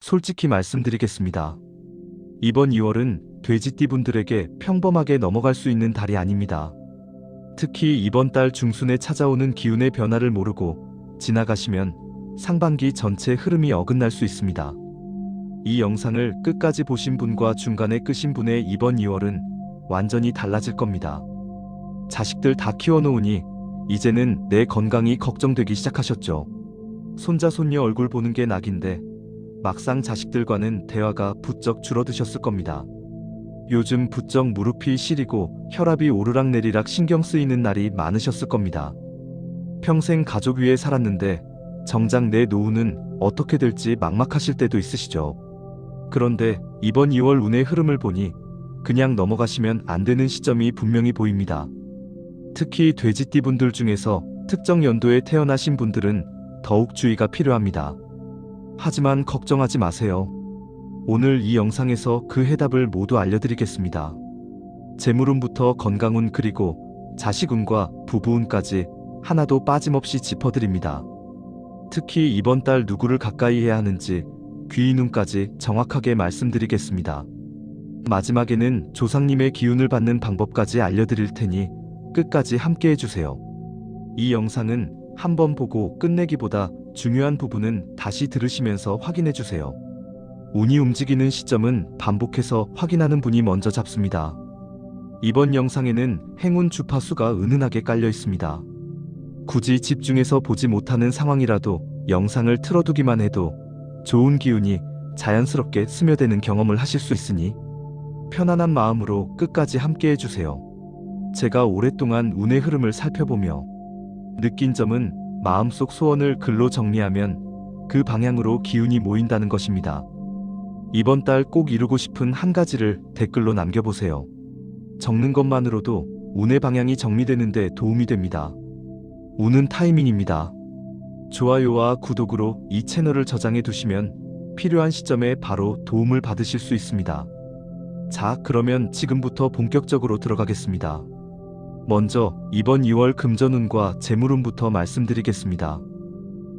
솔직히 말씀드리겠습니다. 이번 2월은 돼지띠분들에게 평범하게 넘어갈 수 있는 달이 아닙니다. 특히 이번 달 중순에 찾아오는 기운의 변화를 모르고 지나가시면 상반기 전체 흐름이 어긋날 수 있습니다. 이 영상을 끝까지 보신 분과 중간에 끄신 분의 이번 2월은 완전히 달라질 겁니다. 자식들 다 키워놓으니 이제는 내 건강이 걱정되기 시작하셨죠. 손자 손녀 얼굴 보는 게 낙인데 막상 자식들과는 대화가 부쩍 줄어드셨을 겁니다. 요즘 부쩍 무릎이 시리고 혈압이 오르락내리락 신경 쓰이는 날이 많으셨을 겁니다. 평생 가족 위에 살았는데 정작 내 노후는 어떻게 될지 막막하실 때도 있으시죠. 그런데 이번 2월 운의 흐름을 보니 그냥 넘어가시면 안 되는 시점이 분명히 보입니다. 특히 돼지띠분들 중에서 특정 연도에 태어나신 분들은 더욱 주의가 필요합니다. 하지만 걱정하지 마세요. 오늘 이 영상에서 그 해답을 모두 알려드리겠습니다. 재물운부터 건강운 그리고 자식운과 부부운까지 하나도 빠짐없이 짚어드립니다. 특히 이번 달 누구를 가까이 해야 하는지 귀인운까지 정확하게 말씀드리겠습니다. 마지막에는 조상님의 기운을 받는 방법까지 알려드릴 테니 끝까지 함께 해주세요. 이 영상은 한번 보고 끝내기보다 중요한 부분은 다시 들으시면서 확인해주세요. 운이 움직이는 시점은 반복해서 확인하는 분이 먼저 잡습니다. 이번 영상에는 행운 주파수가 은은하게 깔려 있습니다. 굳이 집중해서 보지 못하는 상황이라도 영상을 틀어두기만 해도 좋은 기운이 자연스럽게 스며드는 경험을 하실 수 있으니 편안한 마음으로 끝까지 함께 해주세요. 제가 오랫동안 운의 흐름을 살펴보며 느낀 점은 마음속 소원을 글로 정리하면 그 방향으로 기운이 모인다는 것입니다. 이번 달 꼭 이루고 싶은 한 가지를 댓글로 남겨보세요. 적는 것만으로도 운의 방향이 정리되는 데 도움이 됩니다. 운은 타이밍입니다. 좋아요와 구독으로 이 채널을 저장해 두시면 필요한 시점에 바로 도움을 받으실 수 있습니다. 자, 그러면 지금부터 본격적으로 들어가겠습니다. 먼저 이번 2월 금전운과 재물운부터 말씀드리겠습니다.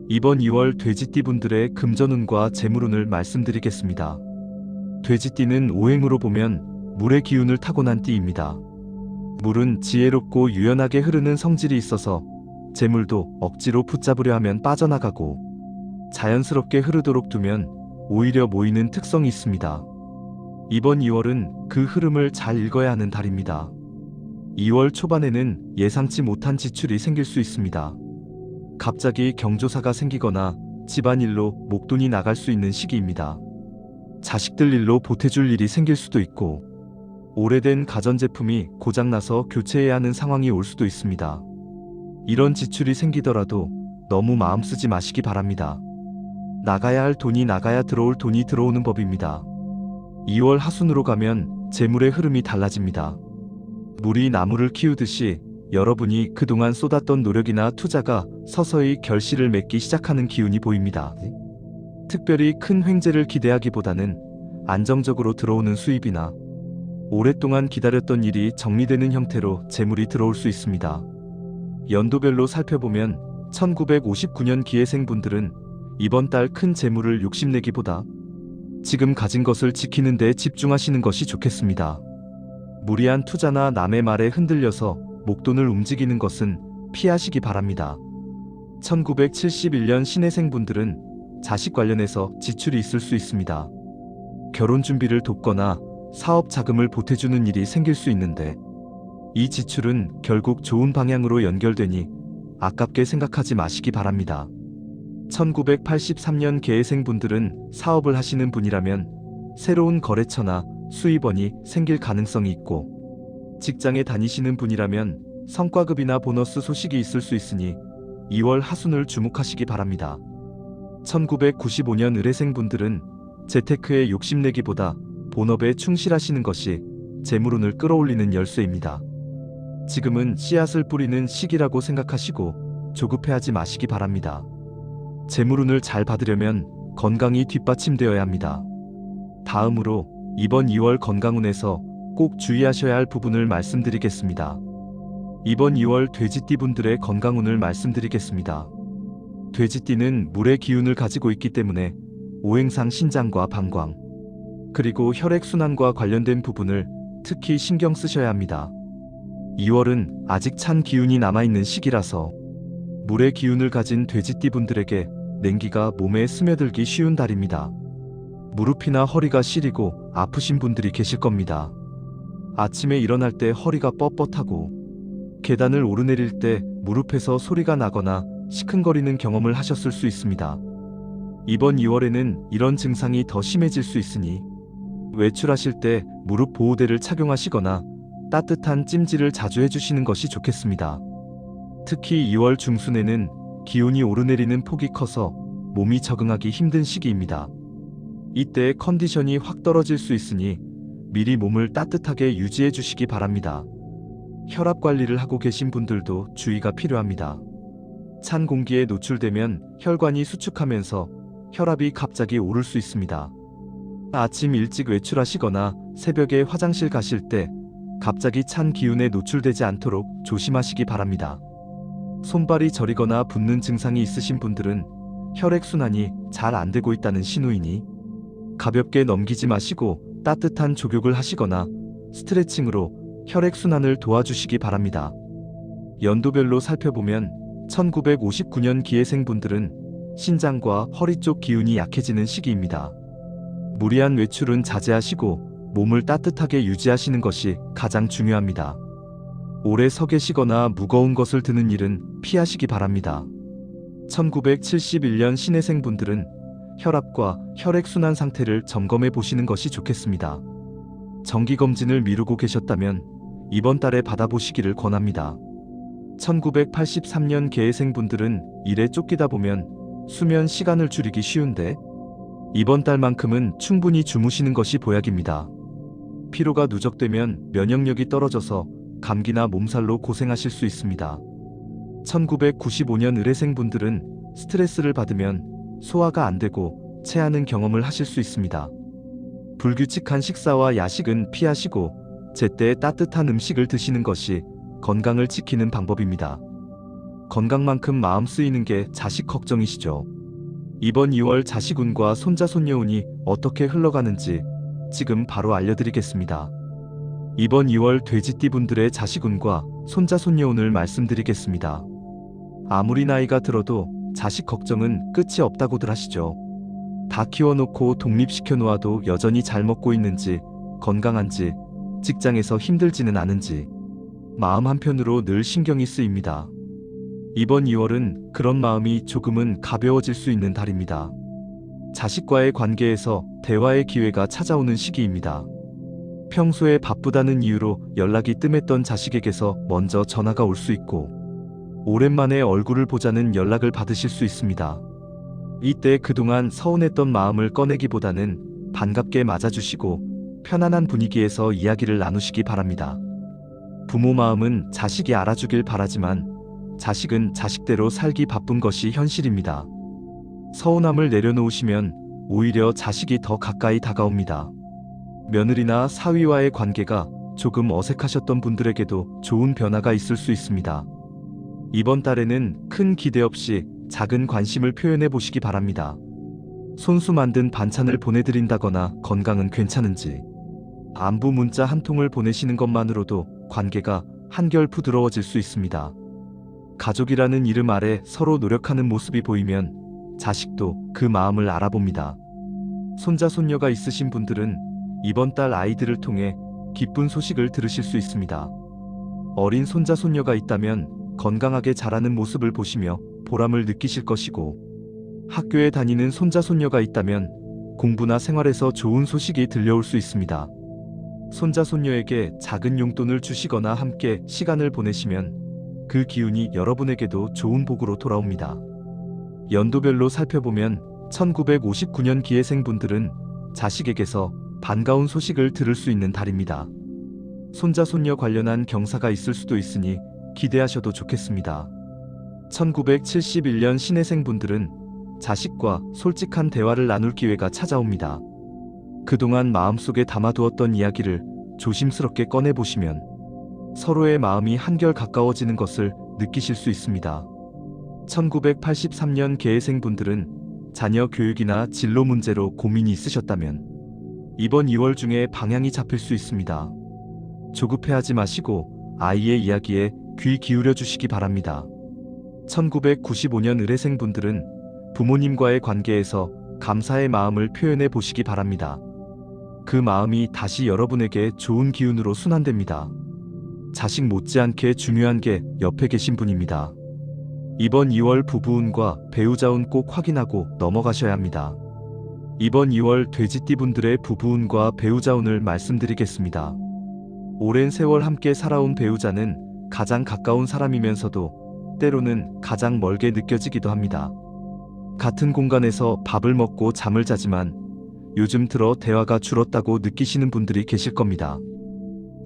이번 2월 돼지띠분들의 금전운과 재물운을 말씀드리겠습니다. 돼지띠는 오행으로 보면 물의 기운을 타고난 띠입니다. 물은 지혜롭고 유연하게 흐르는 성질이 있어서 재물도 억지로 붙잡으려 하면 빠져나가고 자연스럽게 흐르도록 두면 오히려 모이는 특성이 있습니다. 이번 2월은 그 흐름을 잘 읽어야 하는 달입니다. 2월 초반에는 예상치 못한 지출이 생길 수 있습니다. 갑자기 경조사가 생기거나 집안일로 목돈이 나갈 수 있는 시기입니다. 자식들 일로 보태줄 일이 생길 수도 있고 오래된 가전제품이 고장나서 교체해야 하는 상황이 올 수도 있습니다. 이런 지출이 생기더라도 너무 마음 쓰지 마시기 바랍니다. 나가야 할 돈이 나가야 들어올 돈이 들어오는 법입니다. 2월 하순으로 가면 재물의 흐름이 달라집니다. 물이 나무를 키우듯이 여러분이 그동안 쏟았던 노력이나 투자가 서서히 결실을 맺기 시작하는 기운이 보입니다. 특별히 큰 횡재를 기대하기보다는 안정적으로 들어오는 수입이나 오랫동안 기다렸던 일이 정리되는 형태로 재물이 들어올 수 있습니다. 연도별로 살펴보면 1959년 기해생분들은 이번 달 큰 재물을 욕심내기보다 지금 가진 것을 지키는 데 집중하시는 것이 좋겠습니다. 무리한 투자나 남의 말에 흔들려서 목돈을 움직이는 것은 피하시기 바랍니다. 1971년 신해생분들은 자식 관련해서 지출이 있을 수 있습니다. 결혼 준비를 돕거나 사업 자금을 보태주는 일이 생길 수 있는데 이 지출은 결국 좋은 방향으로 연결되니 아깝게 생각하지 마시기 바랍니다. 1983년 계해생분들은 사업을 하시는 분이라면 새로운 거래처나 수입원이 생길 가능성이 있고 직장에 다니시는 분이라면 성과급이나 보너스 소식이 있을 수 있으니 2월 하순을 주목하시기 바랍니다. 1995년 을해생분들은 재테크에 욕심내기보다 본업에 충실하시는 것이 재물운을 끌어올리는 열쇠입니다. 지금은 씨앗을 뿌리는 시기라고 생각하시고 조급해하지 마시기 바랍니다. 재물운을 잘 받으려면 건강이 뒷받침되어야 합니다. 다음으로 이번 2월 건강운에서 꼭 주의하셔야 할 부분을 말씀드리겠습니다. 이번 2월 돼지띠분들의 건강운을 말씀드리겠습니다. 돼지띠는 물의 기운을 가지고 있기 때문에 오행상 신장과 방광, 그리고 혈액순환과 관련된 부분을 특히 신경 쓰셔야 합니다. 2월은 아직 찬 기운이 남아있는 시기라서 물의 기운을 가진 돼지띠분들에게 냉기가 몸에 스며들기 쉬운 달입니다. 무릎이나 허리가 시리고 아프신 분들이 계실 겁니다. 아침에 일어날 때 허리가 뻣뻣하고 계단을 오르내릴 때 무릎에서 소리가 나거나 시큰거리는 경험을 하셨을 수 있습니다. 이번 2월에는 이런 증상이 더 심해질 수 있으니 외출하실 때 무릎 보호대를 착용하시거나 따뜻한 찜질을 자주 해주시는 것이 좋겠습니다. 특히 2월 중순에는 기온이 오르내리는 폭이 커서 몸이 적응하기 힘든 시기입니다. 이때 컨디션이 확 떨어질 수 있으니 미리 몸을 따뜻하게 유지해 주시기 바랍니다. 혈압 관리를 하고 계신 분들도 주의가 필요합니다. 찬 공기에 노출되면 혈관이 수축하면서 혈압이 갑자기 오를 수 있습니다. 아침 일찍 외출하시거나 새벽에 화장실 가실 때 갑자기 찬 기운에 노출되지 않도록 조심하시기 바랍니다. 손발이 저리거나 붓는 증상이 있으신 분들은 혈액순환이 잘 안 되고 있다는 신호이니 가볍게 넘기지 마시고 따뜻한 족욕을 하시거나 스트레칭으로 혈액순환을 도와주시기 바랍니다. 연도별로 살펴보면 1959년 기해생분들은 신장과 허리 쪽 기운이 약해지는 시기입니다. 무리한 외출은 자제하시고 몸을 따뜻하게 유지하시는 것이 가장 중요합니다. 오래 서 계시거나 무거운 것을 드는 일은 피하시기 바랍니다. 1971년 신해생분들은 혈압과 혈액순환 상태를 점검해 보시는 것이 좋겠습니다. 정기검진을 미루고 계셨다면 이번 달에 받아보시기를 권합니다. 1983년 계해생분들은 일에 쫓기다 보면 수면 시간을 줄이기 쉬운데 이번 달만큼은 충분히 주무시는 것이 보약입니다. 피로가 누적되면 면역력이 떨어져서 감기나 몸살로 고생하실 수 있습니다. 1995년 을해생분들은 스트레스를 받으면 소화가 안 되고 체하는 경험을 하실 수 있습니다. 불규칙한 식사와 야식은 피하시고 제때 따뜻한 음식을 드시는 것이 건강을 지키는 방법입니다. 건강만큼 마음 쓰이는 게 자식 걱정이시죠. 이번 2월 자식운과 손자 손녀운이 어떻게 흘러가는지 지금 바로 알려드리겠습니다. 이번 2월 돼지띠분들의 자식운과 손자 손녀운을 말씀드리겠습니다. 아무리 나이가 들어도 자식 걱정은 끝이 없다고들 하시죠. 다 키워놓고 독립시켜 놓아도 여전히 잘 먹고 있는지, 건강한지, 직장에서 힘들지는 않은지 마음 한편으로 늘 신경이 쓰입니다. 이번 2월은 그런 마음이 조금은 가벼워질 수 있는 달입니다. 자식과의 관계에서 대화의 기회가 찾아오는 시기입니다. 평소에 바쁘다는 이유로 연락이 뜸했던 자식에게서 먼저 전화가 올 수 있고 오랜만에 얼굴을 보자는 연락을 받으실 수 있습니다. 이때 그동안 서운했던 마음을 꺼내기보다는 반갑게 맞아주시고 편안한 분위기에서 이야기를 나누시기 바랍니다. 부모 마음은 자식이 알아주길 바라지만 자식은 자식대로 살기 바쁜 것이 현실입니다. 서운함을 내려놓으시면 오히려 자식이 더 가까이 다가옵니다. 며느리나 사위와의 관계가 조금 어색하셨던 분들에게도 좋은 변화가 있을 수 있습니다. 이번 달에는 큰 기대 없이 작은 관심을 표현해 보시기 바랍니다. 손수 만든 반찬을 보내드린다거나 건강은 괜찮은지, 안부 문자 한 통을 보내시는 것만으로도 관계가 한결 부드러워질 수 있습니다. 가족이라는 이름 아래 서로 노력하는 모습이 보이면 자식도 그 마음을 알아봅니다. 손자 손녀가 있으신 분들은 이번 달 아이들을 통해 기쁜 소식을 들으실 수 있습니다. 어린 손자 손녀가 있다면 건강하게 자라는 모습을 보시며 보람을 느끼실 것이고, 학교에 다니는 손자 손녀가 있다면 공부나 생활에서 좋은 소식이 들려올 수 있습니다. 손자 손녀에게 작은 용돈을 주시거나 함께 시간을 보내시면 그 기운이 여러분에게도 좋은 복으로 돌아옵니다. 연도별로 살펴보면 1959년 기해생분들은 자식에게서 반가운 소식을 들을 수 있는 달입니다. 손자 손녀 관련한 경사가 있을 수도 있으니 기대하셔도 좋겠습니다. 1971년 신해생분들은 자식과 솔직한 대화를 나눌 기회가 찾아옵니다. 그동안 마음속에 담아두었던 이야기를 조심스럽게 꺼내보시면 서로의 마음이 한결 가까워지는 것을 느끼실 수 있습니다. 1983년 계해생분들은 자녀 교육이나 진로 문제로 고민이 있으셨다면 이번 2월 중에 방향이 잡힐 수 있습니다. 조급해하지 마시고 아이의 이야기에 귀 기울여 주시기 바랍니다. 1995년 의뢰생 분들은 부모님과의 관계에서 감사의 마음을 표현해 보시기 바랍니다. 그 마음이 다시 여러분에게 좋은 기운으로 순환됩니다. 자식 못지않게 중요한 게 옆에 계신 분입니다. 이번 2월 부부운과 배우자운 꼭 확인하고 넘어가셔야 합니다. 이번 2월 돼지띠 분들의 부부운과 배우자운을 말씀드리겠습니다. 오랜 세월 함께 살아온 배우자는 가장 가까운 사람이면서도 때로는 가장 멀게 느껴지기도 합니다. 같은 공간에서 밥을 먹고 잠을 자지만 요즘 들어 대화가 줄었다고 느끼시는 분들이 계실 겁니다.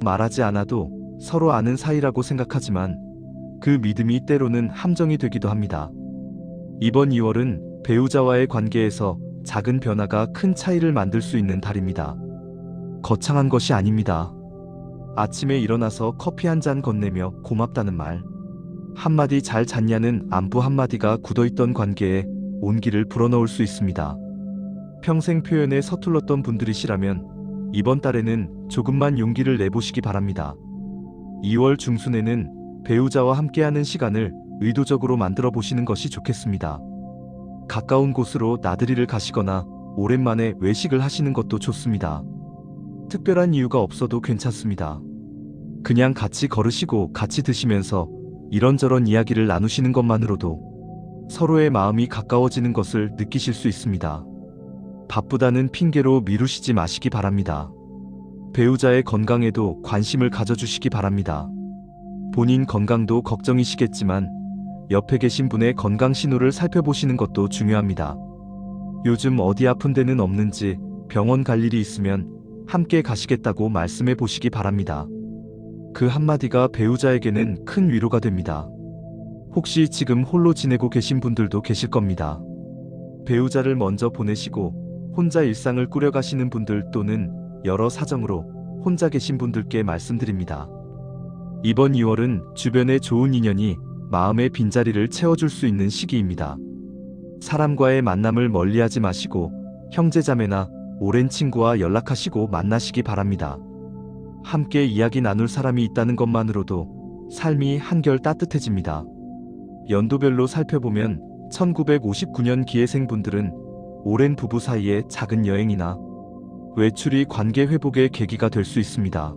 말하지 않아도 서로 아는 사이라고 생각하지만 그 믿음이 때로는 함정이 되기도 합니다. 이번 2월은 배우자와의 관계에서 작은 변화가 큰 차이를 만들 수 있는 달입니다. 거창한 것이 아닙니다. 아침에 일어나서 커피 한 잔 건네며 고맙다는 말, 한마디 잘 잤냐는 안부 한마디가 굳어있던 관계에 온기를 불어넣을 수 있습니다. 평생 표현에 서툴렀던 분들이시라면 이번 달에는 조금만 용기를 내보시기 바랍니다. 2월 중순에는 배우자와 함께하는 시간을 의도적으로 만들어 보시는 것이 좋겠습니다. 가까운 곳으로 나들이를 가시거나 오랜만에 외식을 하시는 것도 좋습니다. 특별한 이유가 없어도 괜찮습니다. 그냥 같이 걸으시고 같이 드시면서 이런저런 이야기를 나누시는 것만으로도 서로의 마음이 가까워지는 것을 느끼실 수 있습니다. 바쁘다는 핑계로 미루시지 마시기 바랍니다. 배우자의 건강에도 관심을 가져주시기 바랍니다. 본인 건강도 걱정이시겠지만 옆에 계신 분의 건강 신호를 살펴보시는 것도 중요합니다. 요즘 어디 아픈 데는 없는지 병원 갈 일이 있으면 함께 가시겠다고 말씀해 보시기 바랍니다. 그 한마디가 배우자에게는 큰 위로가 됩니다. 혹시 지금 홀로 지내고 계신 분들도 계실 겁니다. 배우자를 먼저 보내시고 혼자 일상을 꾸려가시는 분들 또는 여러 사정으로 혼자 계신 분들께 말씀드립니다. 이번 2월은 주변에 좋은 인연이 마음의 빈자리를 채워줄 수 있는 시기입니다. 사람과의 만남을 멀리하지 마시고 형제자매나 오랜 친구와 연락하시고 만나시기 바랍니다. 함께 이야기 나눌 사람이 있다는 것만으로도 삶이 한결 따뜻해집니다. 연도별로 살펴보면 1959년 기해생 분들은 오랜 부부 사이에 작은 여행이나 외출이 관계 회복의 계기가 될 수 있습니다.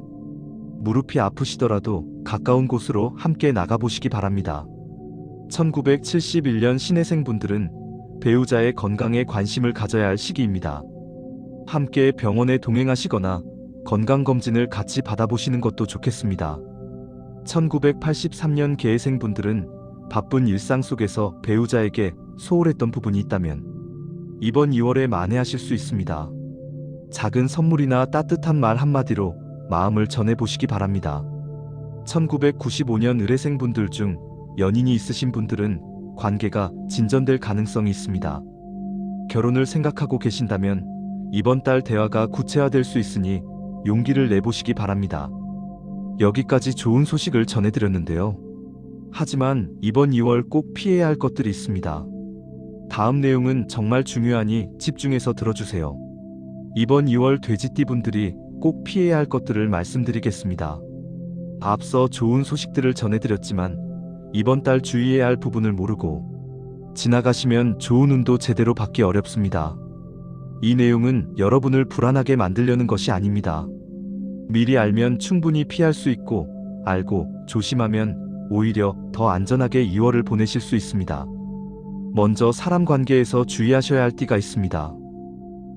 무릎이 아프시더라도 가까운 곳으로 함께 나가보시기 바랍니다. 1971년 신해생 분들은 배우자의 건강에 관심을 가져야 할 시기입니다. 함께 병원에 동행하시거나 건강검진을 같이 받아보시는 것도 좋겠습니다. 1983년 계해생 분들은 바쁜 일상 속에서 배우자에게 소홀했던 부분이 있다면 이번 2월에 만회하실 수 있습니다. 작은 선물이나 따뜻한 말 한마디로 마음을 전해보시기 바랍니다. 1995년 의뢰생 분들 중 연인이 있으신 분들은 관계가 진전될 가능성이 있습니다. 결혼을 생각하고 계신다면 이번 달 대화가 구체화될 수 있으니 용기를 내보시기 바랍니다. 여기까지 좋은 소식을 전해드렸는데요. 하지만 이번 2월 꼭 피해야 할 것들이 있습니다. 다음 내용은 정말 중요하니 집중해서 들어주세요. 이번 2월 돼지띠 분들이 꼭 피해야 할 것들을 말씀드리겠습니다. 앞서 좋은 소식들을 전해드렸지만 이번 달 주의해야 할 부분을 모르고 지나가시면 좋은 운도 제대로 받기 어렵습니다. 이 내용은 여러분을 불안하게 만들려는 것이 아닙니다. 미리 알면 충분히 피할 수 있고 알고 조심하면 오히려 더 안전하게 2월을 보내실 수 있습니다. 먼저 사람 관계에서 주의하셔야 할 띠가 있습니다.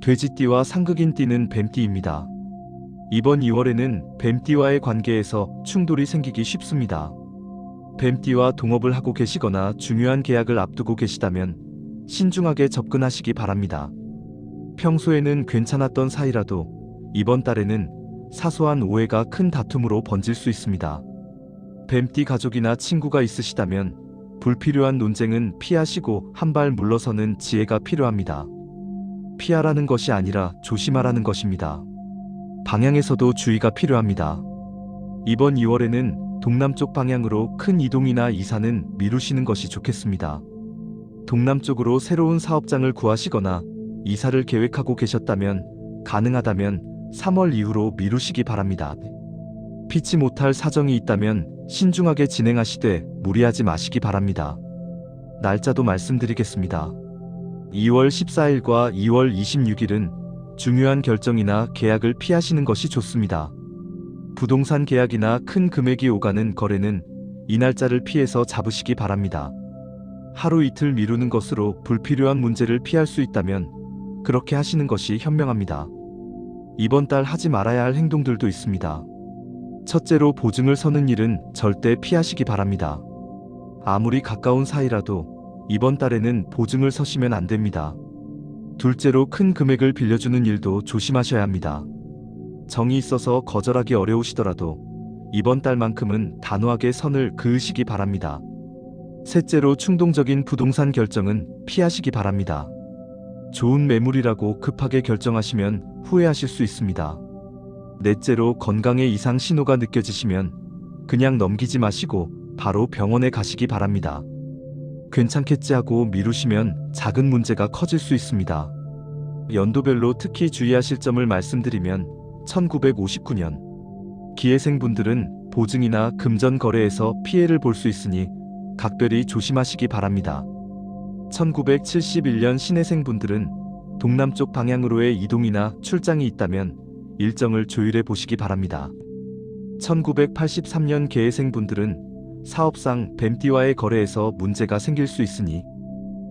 돼지띠와 상극인띠는 뱀띠입니다. 이번 2월에는 뱀띠와의 관계에서 충돌이 생기기 쉽습니다. 뱀띠와 동업을 하고 계시거나 중요한 계약을 앞두고 계시다면 신중하게 접근하시기 바랍니다. 평소에는 괜찮았던 사이라도 이번 달에는 사소한 오해가 큰 다툼으로 번질 수 있습니다. 뱀띠 가족이나 친구가 있으시다면 불필요한 논쟁은 피하시고 한 발 물러서는 지혜가 필요합니다. 피하라는 것이 아니라 조심하라는 것입니다. 방향에서도 주의가 필요합니다. 이번 2월에는 동남쪽 방향으로 큰 이동이나 이사는 미루시는 것이 좋겠습니다. 동남쪽으로 새로운 사업장을 구하시거나 이사를 계획하고 계셨다면 가능하다면 3월 이후로 미루시기 바랍니다. 피치 못할 사정이 있다면 신중하게 진행하시되 무리하지 마시기 바랍니다. 날짜도 말씀드리겠습니다. 2월 14일과 2월 26일은 중요한 결정이나 계약을 피하시는 것이 좋습니다. 부동산 계약이나 큰 금액이 오가는 거래는 이 날짜를 피해서 잡으시기 바랍니다. 하루 이틀 미루는 것으로 불필요한 문제를 피할 수 있다면 그렇게 하시는 것이 현명합니다. 이번 달 하지 말아야 할 행동들도 있습니다. 첫째로 보증을 서는 일은 절대 피하시기 바랍니다. 아무리 가까운 사이라도 이번 달에는 보증을 서시면 안 됩니다. 둘째로 큰 금액을 빌려주는 일도 조심하셔야 합니다. 정이 있어서 거절하기 어려우시더라도 이번 달만큼은 단호하게 선을 그으시기 바랍니다. 셋째로 충동적인 부동산 결정은 피하시기 바랍니다. 좋은 매물이라고 급하게 결정하시면 후회하실 수 있습니다. 넷째로 건강에 이상 신호가 느껴지시면 그냥 넘기지 마시고 바로 병원에 가시기 바랍니다. 괜찮겠지 하고 미루시면 작은 문제가 커질 수 있습니다. 연도별로 특히 주의하실 점을 말씀드리면 1959년 기회생분들은 보증이나 금전 거래에서 피해를 볼 수 있으니 각별히 조심하시기 바랍니다. 1971년 신해생분들은 동남쪽 방향으로의 이동이나 출장이 있다면 일정을 조율해 보시기 바랍니다. 1983년 계회생분들은 사업상 뱀띠와의 거래에서 문제가 생길 수 있으니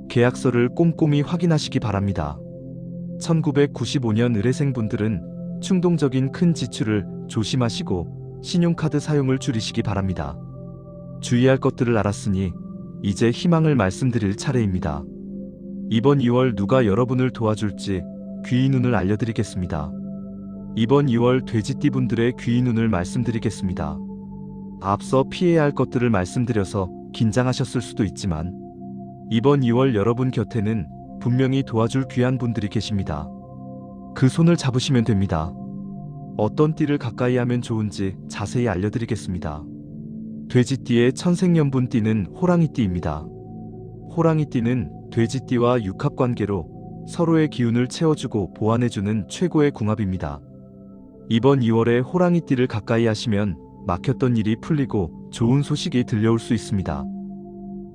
계약서를 꼼꼼히 확인하시기 바랍니다. 1995년 을해생분들은 충동적인 큰 지출을 조심하시고 신용카드 사용을 줄이시기 바랍니다. 주의할 것들을 알았으니 이제 희망을 말씀드릴 차례입니다. 이번 2월 누가 여러분을 도와줄지 귀인운을 알려드리겠습니다. 이번 2월 돼지띠분들의 귀인운을 말씀드리겠습니다. 앞서 피해야 할 것들을 말씀드려서 긴장하셨을 수도 있지만 이번 2월 여러분 곁에는 분명히 도와줄 귀한 분들이 계십니다. 그 손을 잡으시면 됩니다. 어떤 띠를 가까이 하면 좋은지 자세히 알려드리겠습니다. 돼지띠의 천생연분띠는 호랑이띠입니다. 호랑이띠는 돼지띠와 육합관계로 서로의 기운을 채워주고 보완해주는 최고의 궁합입니다. 이번 2월에 호랑이띠를 가까이 하시면 막혔던 일이 풀리고 좋은 소식이 들려올 수 있습니다.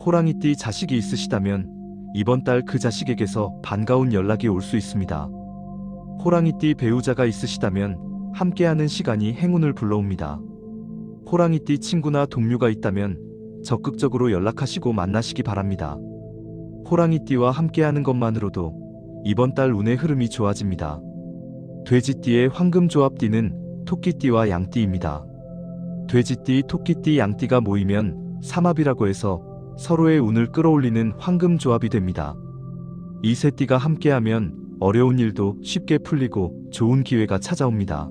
호랑이띠 자식이 있으시다면 이번 달 그 자식에게서 반가운 연락이 올 수 있습니다. 호랑이띠 배우자가 있으시다면 함께하는 시간이 행운을 불러옵니다. 호랑이띠 친구나 동료가 있다면 적극적으로 연락하시고 만나시기 바랍니다. 호랑이띠와 함께하는 것만으로도 이번 달 운의 흐름이 좋아집니다. 돼지띠의 황금조합띠는 토끼띠와 양띠입니다. 돼지띠, 토끼띠, 양띠가 모이면 삼합이라고 해서 서로의 운을 끌어올리는 황금조합이 됩니다. 이 세 띠가 함께하면 어려운 일도 쉽게 풀리고 좋은 기회가 찾아옵니다.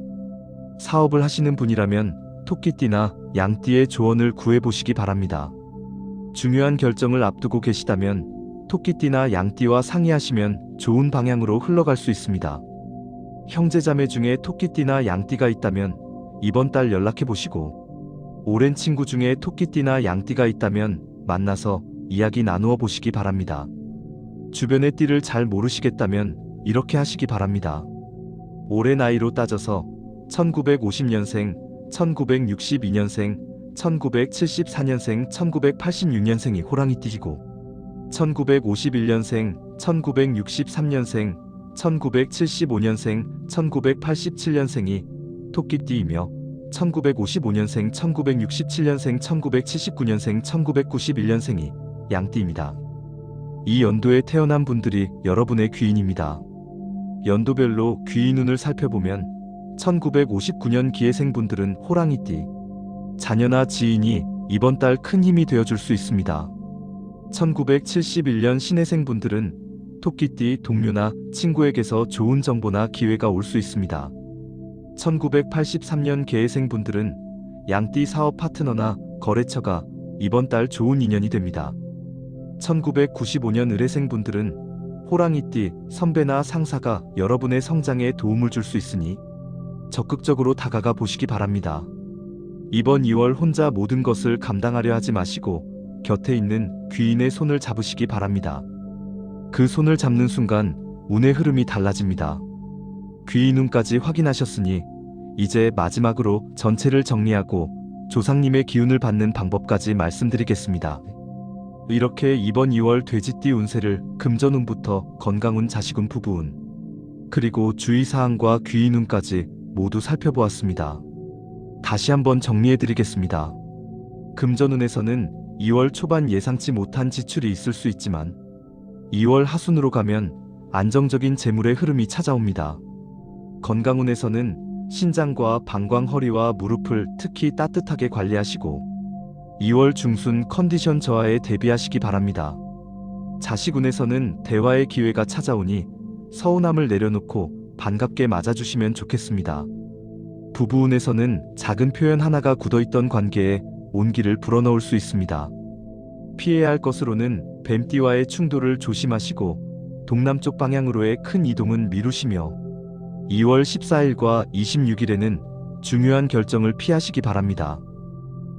사업을 하시는 분이라면 토끼띠나 양띠의 조언을 구해보시기 바랍니다. 중요한 결정을 앞두고 계시다면 토끼띠나 양띠와 상의하시면 좋은 방향으로 흘러갈 수 있습니다. 형제자매 중에 토끼띠나 양띠가 있다면 이번 달 연락해보시고 오랜 친구 중에 토끼띠나 양띠가 있다면 만나서 이야기 나누어 보시기 바랍니다. 주변의 띠를 잘 모르시겠다면 이렇게 하시기 바랍니다. 올해 나이로 따져서 1950년생, 1962년생, 1974년생, 1986년생이 호랑이띠이고 1951년생, 1963년생, 1975년생, 1987년생이 토끼띠이며 1955년생, 1967년생, 1979년생, 1991년생이 양띠입니다. 이 연도에 태어난 분들이 여러분의 귀인입니다. 연도별로 귀인운을 살펴보면 1959년 기해생분들은 호랑이띠, 자녀나 지인이 이번 달 큰 힘이 되어줄 수 있습니다. 1971년 신해생분들은 토끼띠, 동료나 친구에게서 좋은 정보나 기회가 올 수 있습니다. 1983년 계해생분들은 양띠 사업 파트너나 거래처가 이번 달 좋은 인연이 됩니다. 1995년 을해생분들은 호랑이띠, 선배나 상사가 여러분의 성장에 도움을 줄 수 있으니 적극적으로 다가가 보시기 바랍니다. 이번 2월 혼자 모든 것을 감당하려 하지 마시고 곁에 있는 귀인의 손을 잡으시기 바랍니다. 그 손을 잡는 순간 운의 흐름이 달라집니다. 귀, 눈까지 확인하셨으니 이제 마지막으로 전체를 정리하고 조상님의 기운을 받는 방법까지 말씀드리겠습니다. 이렇게 이번 2월 돼지띠 운세를 금전운부터 건강운, 자식운, 부부운, 그리고 주의사항과 귀, 눈까지 모두 살펴보았습니다. 다시 한번 정리해드리겠습니다. 금전운에서는 2월 초반 예상치 못한 지출이 있을 수 있지만 2월 하순으로 가면 안정적인 재물의 흐름이 찾아옵니다. 건강운에서는 신장과 방광, 허리와 무릎을 특히 따뜻하게 관리하시고 2월 중순 컨디션 저하에 대비하시기 바랍니다. 자식운에서는 대화의 기회가 찾아오니 서운함을 내려놓고 반갑게 맞아주시면 좋겠습니다. 부부운에서는 작은 표현 하나가 굳어있던 관계에 온기를 불어넣을 수 있습니다. 피해야 할 것으로는 뱀띠와의 충돌을 조심하시고 동남쪽 방향으로의 큰 이동은 미루시며 2월 14일과 26일에는 중요한 결정을 피하시기 바랍니다.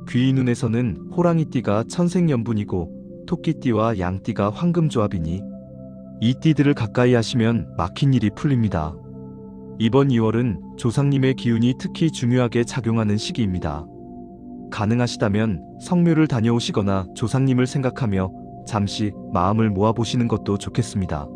귀, 눈에서는 호랑이띠가 천생연분이고 토끼띠와 양띠가 황금조합이니 이 띠들을 가까이 하시면 막힌 일이 풀립니다. 이번 2월은 조상님의 기운이 특히 중요하게 작용하는 시기입니다. 가능하시다면 성묘를 다녀오시거나 조상님을 생각하며 잠시 마음을 모아보시는 것도 좋겠습니다.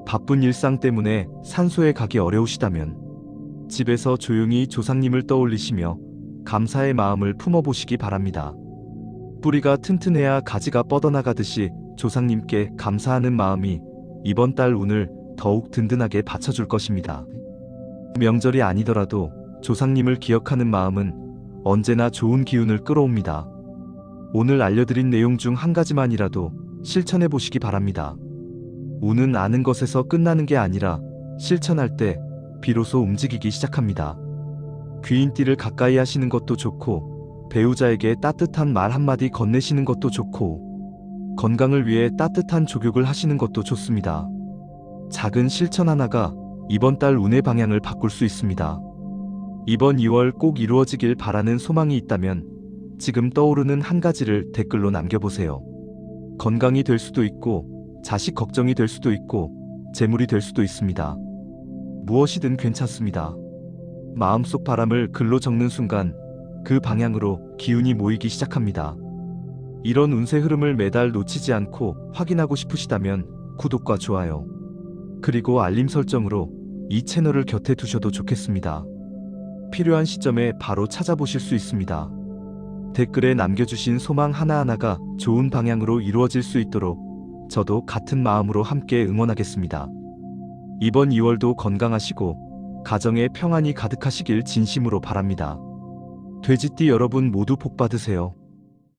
바쁜 일상 때문에 산소에 가기 어려우시다면 집에서 조용히 조상님을 떠올리시며 감사의 마음을 품어보시기 바랍니다. 뿌리가 튼튼해야 가지가 뻗어나가듯이 조상님께 감사하는 마음이 이번 달 운을 더욱 든든하게 받쳐줄 것입니다. 명절이 아니더라도 조상님을 기억하는 마음은 언제나 좋은 기운을 끌어옵니다. 오늘 알려드린 내용 중 한 가지만이라도 실천해 보시기 바랍니다. 운은 아는 것에서 끝나는 게 아니라 실천할 때 비로소 움직이기 시작합니다. 귀인띠를 가까이 하시는 것도 좋고 배우자에게 따뜻한 말 한마디 건네시는 것도 좋고 건강을 위해 따뜻한 족욕을 하시는 것도 좋습니다. 작은 실천 하나가 이번 달 운의 방향을 바꿀 수 있습니다. 이번 2월 꼭 이루어지길 바라는 소망이 있다면 지금 떠오르는 한 가지를 댓글로 남겨보세요. 건강이 될 수도 있고 자식 걱정이 될 수도 있고 재물이 될 수도 있습니다. 무엇이든 괜찮습니다. 마음속 바람을 글로 적는 순간 그 방향으로 기운이 모이기 시작합니다. 이런 운세 흐름을 매달 놓치지 않고 확인하고 싶으시다면 구독과 좋아요, 그리고 알림 설정으로 이 채널을 곁에 두셔도 좋겠습니다. 필요한 시점에 바로 찾아보실 수 있습니다. 댓글에 남겨주신 소망 하나하나가 좋은 방향으로 이루어질 수 있도록 저도 같은 마음으로 함께 응원하겠습니다. 이번 2월도 건강하시고 가정에 평안이 가득하시길 진심으로 바랍니다. 돼지띠 여러분 모두 복 받으세요.